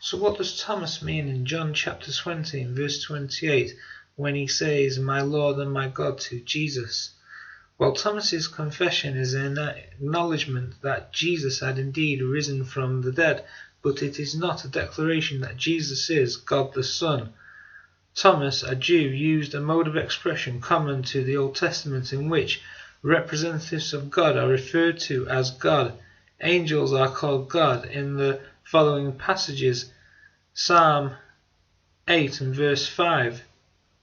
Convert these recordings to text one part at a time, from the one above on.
So what does Thomas mean in John chapter 20 and verse 28 when he says, "My Lord and my God" to Jesus? Well, Thomas's confession is an acknowledgement that Jesus had indeed risen from the dead, but it is not a declaration that Jesus is God the Son. Thomas, a Jew, used a mode of expression common to the Old Testament in which representatives of God are referred to as God. Angels are called God in the following passages. Psalm 8 and verse 5.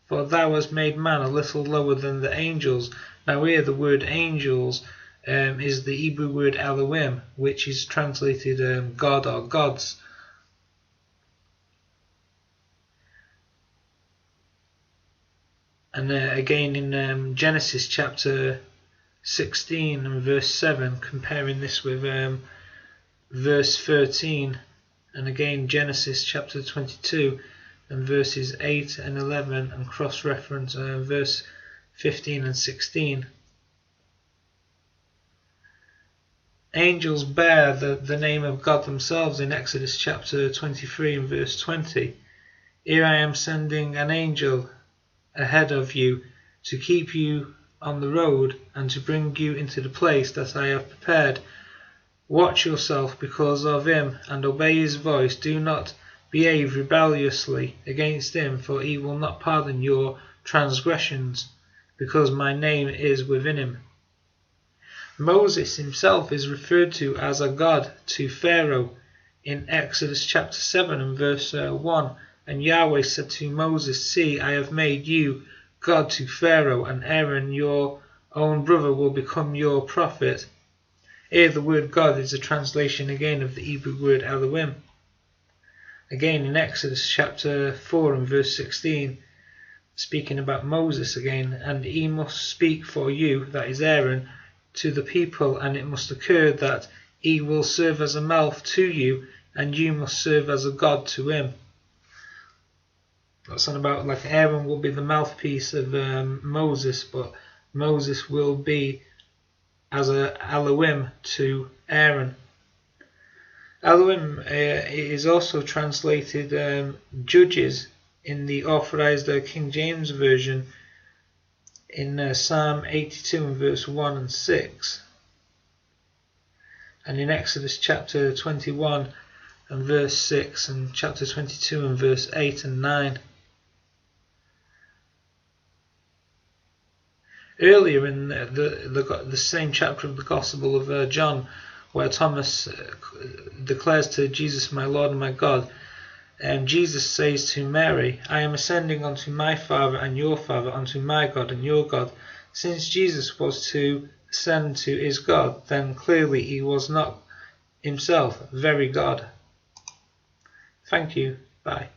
For thou hast made man a little lower than the angels. Now here the word angels is the Hebrew word Elohim, which is translated God or gods. And again in Genesis chapter 16 and verse 7, comparing this with verse 13, and again Genesis chapter 22 and verses 8 and 11, and cross-reference verse 15 and 16. Angels bear the name of God themselves in Exodus chapter 23 and verse 20. Here I am sending an angel ahead of you to keep you on the road and to bring you into the place that I have prepared. Watch yourself because of him and obey his voice. Do not behave rebelliously against him, for he will not pardon your transgressions, because my name is within him. Moses himself is referred to as a god to Pharaoh in Exodus chapter 7 and verse 1. And Yahweh said to Moses, "See, I have made you God to Pharaoh, and Aaron your own brother will become your prophet." Here the word God is a translation again of the Hebrew word Elohim. Again in Exodus chapter 4 and verse 16, speaking about Moses again, "And he must speak for you," that is Aaron, "to the people, and it must occur that he will serve as a mouth to you, and you must serve as a God to him." That's on about like Aaron will be the mouthpiece of Moses, but Moses will be as a Elohim to Aaron. Elohim is also translated judges in the authorized King James Version in Psalm 82 and verse 1 and 6, and in Exodus chapter 21 and verse 6, and chapter 22 and verse 8 and 9. Earlier in the same chapter of the Gospel of John, where Thomas declares to Jesus, "My Lord and my God," Jesus says to Mary, "I am ascending unto my Father and your Father, unto my God and your God." Since Jesus was to ascend to his God, then clearly he was not himself very God. Thank you. Bye.